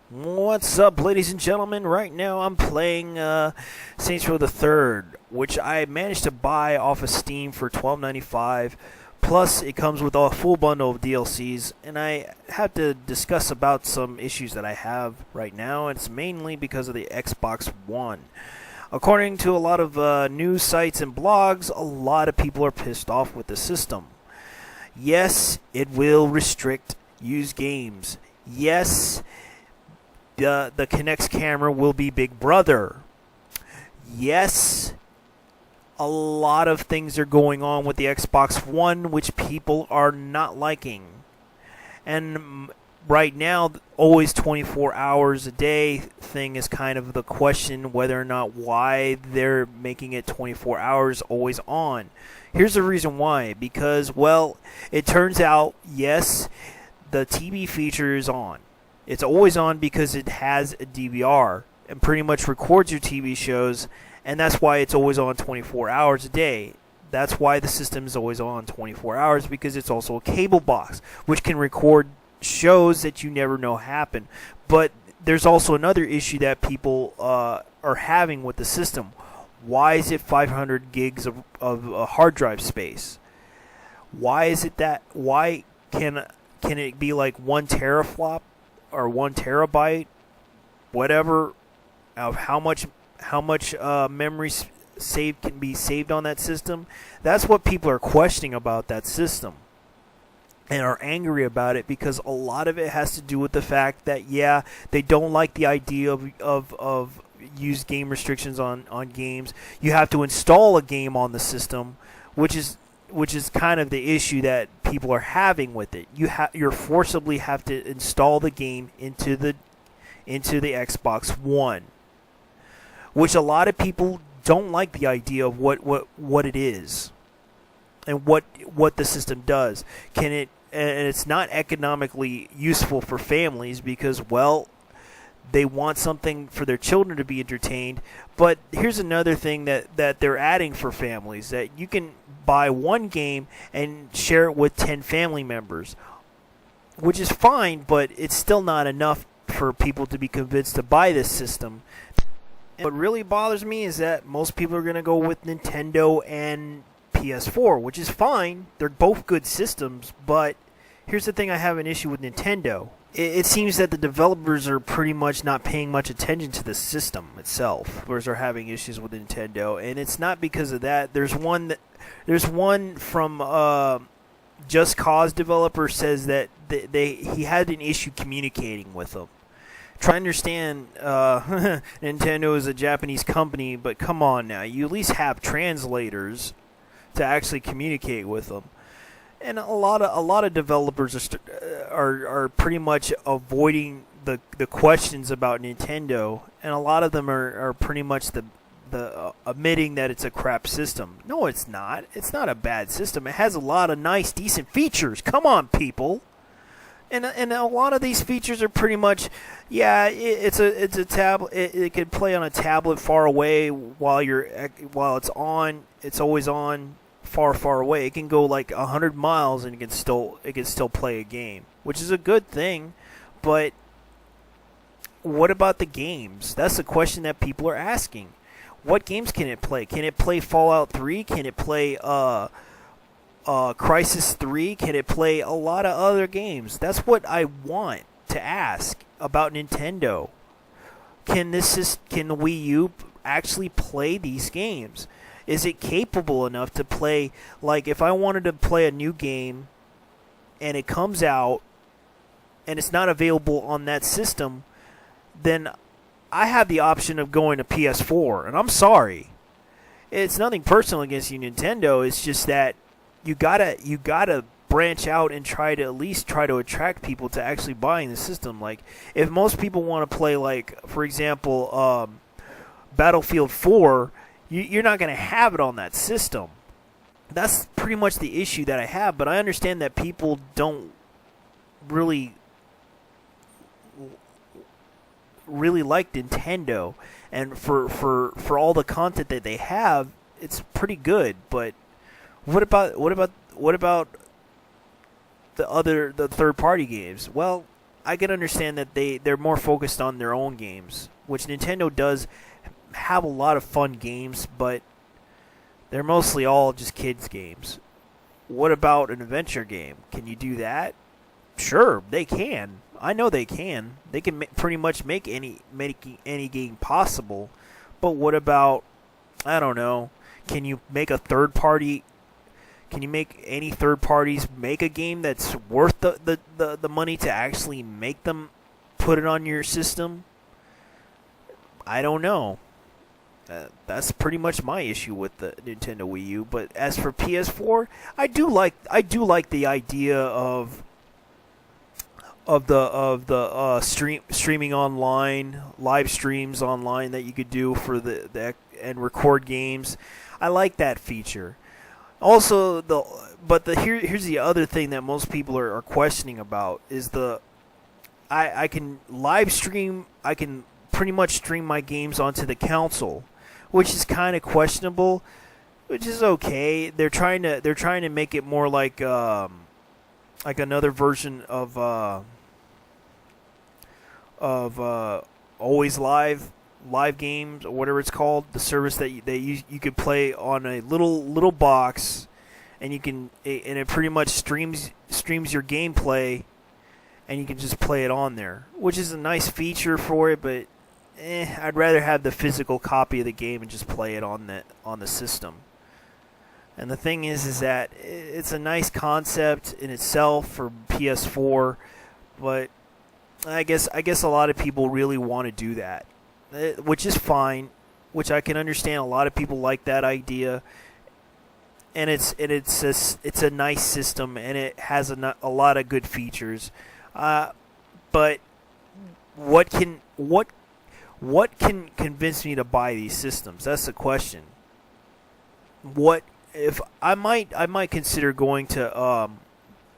What's up, ladies and gentlemen? Right now I'm playing Saints Row the Third, which I managed to buy off of Steam for $12.95. Plus, it comes with a full bundle of DLCs, and I have to discuss about some issues that I have right now, and it's mainly because of the Xbox One. According to a lot of news sites and blogs, a lot of people are pissed off with the system. Yes, it will restrict used games. Yes, the Kinect's camera will be Big Brother. Yes, a lot of things are going on with the Xbox One which people are not liking. And right now, always 24 hours a day thing is kind of the question whether or not why they're making it 24 hours always on. Here's the reason why. Because, well, it turns out, yes, the TV feature is on. It's always on because it has a DVR and pretty much records your TV shows, and that's why it's always on 24 hours a day. That's why the system is always on 24 hours, because it's also a cable box, which can record shows that you never know happen. But there's also another issue that people are having with the system. Why is it 500 gigs of hard drive space? Why is it that? Why can it be like 1 teraflop or 1 terabyte, whatever, of how much memory saved can be saved on that system? That's what people are questioning about that system and are angry about it, because a lot of it has to do with the fact that, yeah, they don't like the idea of used game restrictions on games. You have to install a game on the system, which is kind of the issue that people are having with it. You're forcibly have to install the game into the Xbox One, which a lot of people don't like the idea of what it is and what the system does. And it's not economically useful for families because, well, they want something for their children to be entertained. But here's another thing that they're adding for families, that you can buy one game and share it with 10 family members, which is fine, but it's still not enough for people to be convinced to buy this system. And what really bothers me is that most people are going to go with Nintendo and PS4, which is fine. They're both good systems, but here's the thing: I have an issue with Nintendo. It seems that the developers are pretty much not paying much attention to the system itself, whereas they're having issues with Nintendo, and it's not because of that. There's one from Just Cause developer says that he had an issue communicating with them. Try to understand, Nintendo is a Japanese company, but come on now, you at least have translators to actually communicate with them. And a lot of developers are pretty much avoiding the questions about Nintendo, and a lot of them are pretty much the admitting that it's a crap system. No, it's not. It's not a bad system. It has a lot of nice, decent features. Come on, people. And a lot of these features are pretty much, yeah, it's a tablet. It can play on a tablet far away while it's on. It's always on. Far away. It can go like 100 miles and it can still play a game, which is a good thing. But what about the games? That's the question that people are asking. What games can it play? Can it play Fallout 3? Can it play Crisis 3? Can it play a lot of other games? That's what I want to ask about Nintendo. Can the Wii U actually play these games? Is it capable enough to play, like, if I wanted to play a new game and it comes out and it's not available on that system, then I have the option of going to PS4. And I'm sorry. It's nothing personal against you, Nintendo. It's just that you gotta branch out and at least try to attract people to actually buying the system. Like, if most people want to play, like, for example, Battlefield 4, you're not going to have it on that system. That's pretty much the issue that I have, but I understand that people don't really like Nintendo, and for all the content that they have, it's pretty good. But what about the third party games? Well, I can understand that they're more focused on their own games, which Nintendo does have a lot of fun games, but they're mostly all just kids games. What about an adventure game? Can you do that? Sure, they can. I know they can. They can pretty much make any game possible. But what about, I don't know, can you make a third party? Can you make any third parties make a game that's worth the money to actually make them put it on your system? I don't know. That's pretty much my issue with the Nintendo Wii U. But as for PS4, I do like the idea of the streaming online, live streams online that you could do for the and record games. I like that feature. Also, here's the other thing that most people are questioning about is I can live stream. I can pretty much stream my games onto the console, which is kind of questionable, which is okay. They're trying to make it more like another version of Always Live Games, or whatever it's called, the service that you could play on a little box, and it pretty much streams your gameplay, and you can just play it on there, which is a nice feature for it. But I'd rather have the physical copy of the game and just play it on the system. And the thing is that it's a nice concept in itself for PS4, but I guess a lot of people really want to do that, which is fine, which I can understand. A lot of people like that idea, and it's a nice system, and it has a lot of good features. But what can convince me to buy these systems? That's the question. What if I might consider going to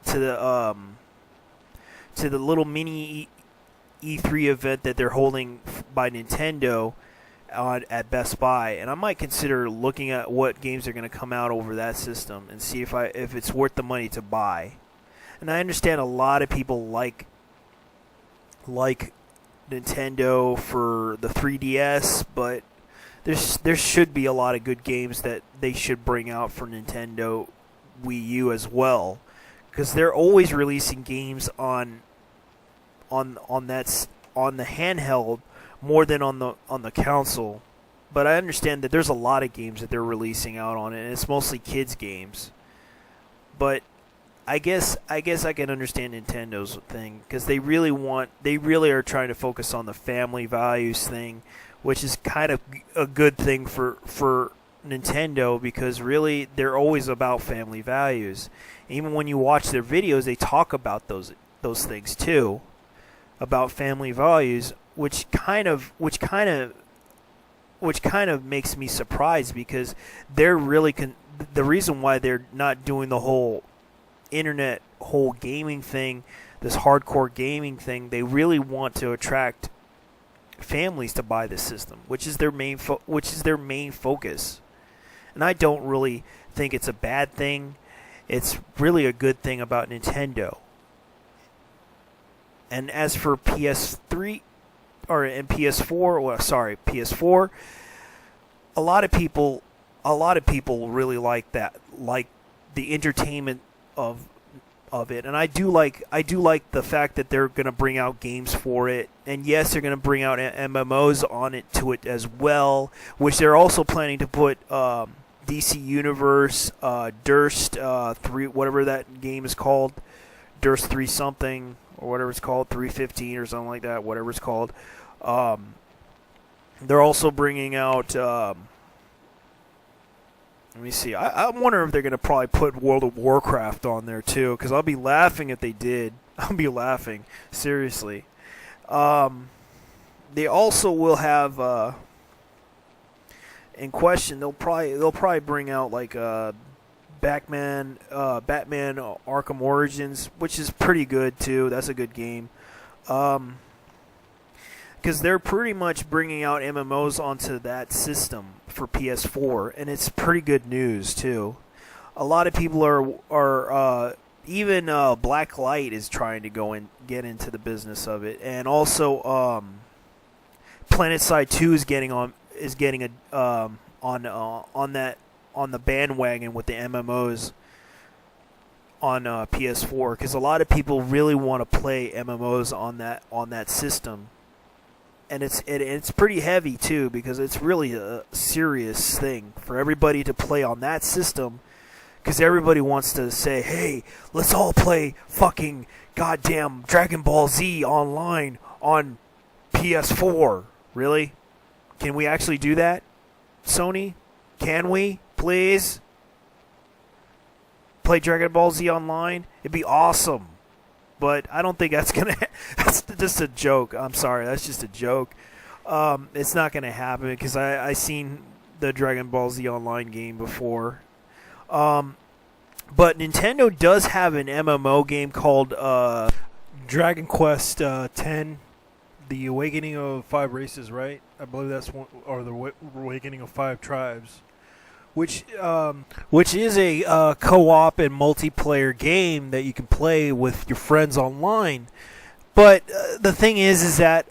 the little mini E3 event that they're holding by Nintendo at Best Buy, and I might consider looking at what games are going to come out over that system and see if it's worth the money to buy. And I understand a lot of people like Nintendo for the 3DS, but there should be a lot of good games that they should bring out for Nintendo Wii U as well, because they're always releasing games on the handheld more than on the console. But I understand that there's a lot of games that they're releasing out on it, and it's mostly kids games. But I guess I can understand Nintendo's thing, because they really are trying to focus on the family values thing, which is kind of a good thing for Nintendo, because really they're always about family values. Even when you watch their videos, they talk about those things too, about family values, which kind of makes me surprised, because they're really the reason why they're not doing the whole gaming thing, this hardcore gaming thing. They really want to attract families to buy the system, which is their main focus. And I don't really think it's a bad thing. It's really a good thing about Nintendo. And as for PS4, a lot of people really like that, like the entertainment of it. And I do like the fact that they're going to bring out games for it. And yes, they're going to bring out MMOs on it as well, which they're also planning to put DC Universe, Durst 3, whatever that game is called, Durst 3 something, or whatever it's called, 315 or something like that, whatever it's called. They're also bringing out, let me see, I wonder if they're going to probably put World of Warcraft on there too, because I'll be laughing if they did. I'll be laughing, seriously. They also will have, in question, they'll probably bring out like Batman Arkham Origins, which is pretty good too. That's a good game. Because they're pretty much bringing out MMOs onto that system for PS4, and it's pretty good news too. A lot of people are even Black Light is trying to get into the business of it, and also PlanetSide 2 is getting on the bandwagon with the MMOs on PS4, because a lot of people really want to play MMOs on that system, and it's pretty heavy too, because it's really a serious thing for everybody to play on that system, because everybody wants to say, hey, let's all play fucking goddamn Dragon Ball Z online on PS4. Really? Can we actually do that, Sony? Can we, please? Play Dragon Ball Z online? It'd be awesome. But I don't think that's gonna. That's just a joke. I'm sorry, that's just a joke. It's not gonna happen, because I seen the Dragon Ball Z online game before. But Nintendo does have an MMO game called Dragon Quest X. The Awakening of 5 Races, right? I believe that's one, or the Awakening of 5 Tribes, which is a co-op and multiplayer game that you can play with your friends online. But the thing is that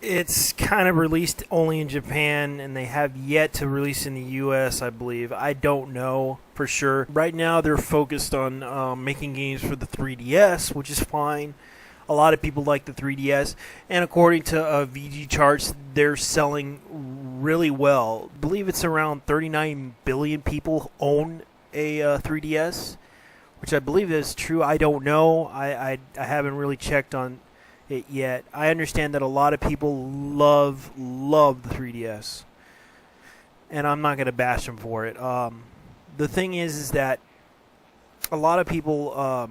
it's kind of released only in Japan, and they have yet to release in the U.S., I believe. I don't know for sure. Right now, they're focused on making games for the 3DS, which is fine. A lot of people like the 3DS, and according to VG charts, they're selling really well. I believe it's around 39 billion people own a 3DS, which I believe is true. I don't know. I haven't really checked on it yet. I understand that a lot of people love the 3DS, and I'm not going to bash them for it. The thing is that a lot of people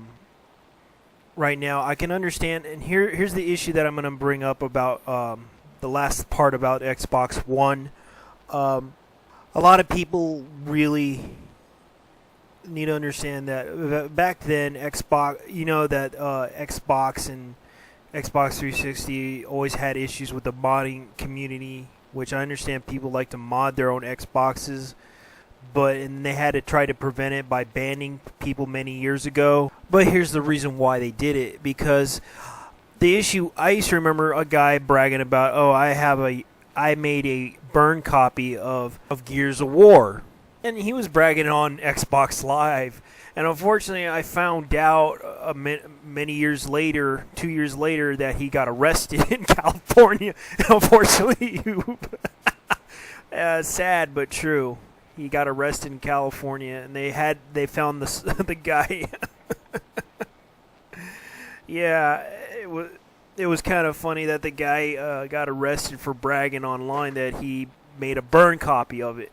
right now, I can understand, and here's the issue that I'm going to bring up about the last part about Xbox One. A lot of people really need to understand that back then, Xbox, Xbox and Xbox 360 always had issues with the modding community, which I understand people like to mod their own Xboxes, and they had to try to prevent it by banning people many years ago. But here's the reason why they did it, because the issue, I used to remember a guy bragging about, I made a burn copy of Gears of War, and he was bragging on Xbox Live. And unfortunately, I found out many years later, 2 years later, that he got arrested in California. Unfortunately, sad but true. He got arrested in California, and they found the guy. Yeah, it was kind of funny that the guy got arrested for bragging online that he made a burn copy of it.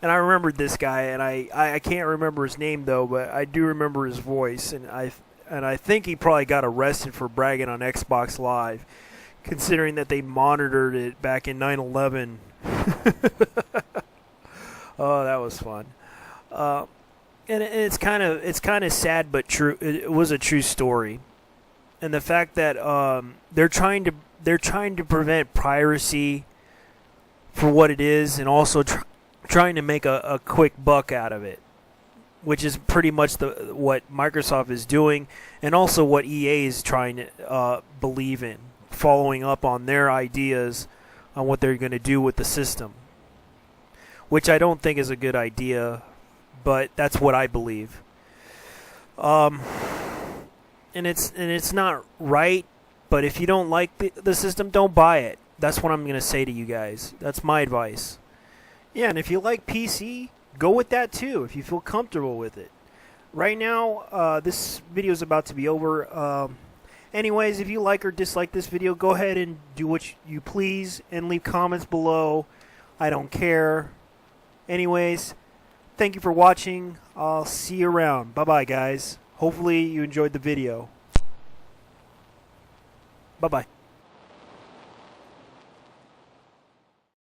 And I remembered this guy, and I can't remember his name though, but I do remember his voice, and I think he probably got arrested for bragging on Xbox Live, considering that they monitored it back in 9/11. Oh, that was fun. And it's kind of sad but true. It was a true story, and the fact that they're trying to prevent piracy for what it is, and also trying to make a quick buck out of it, which is pretty much what Microsoft is doing, and also what EA is trying to believe in, following up on their ideas on what they're going to do with the system, which I don't think is a good idea, but that's what I believe. And it's not right, but if you don't like the system, don't buy it. That's what I'm going to say to you guys. That's my advice. Yeah, and if you like PC, go with that too, if you feel comfortable with it. Right now, this video is about to be over. Anyways, if you like or dislike this video, go ahead and do what you please and leave comments below. I don't care. Anyways, thank you for watching. I'll see you around. Bye-bye, guys. Hopefully you enjoyed the video. Bye-bye.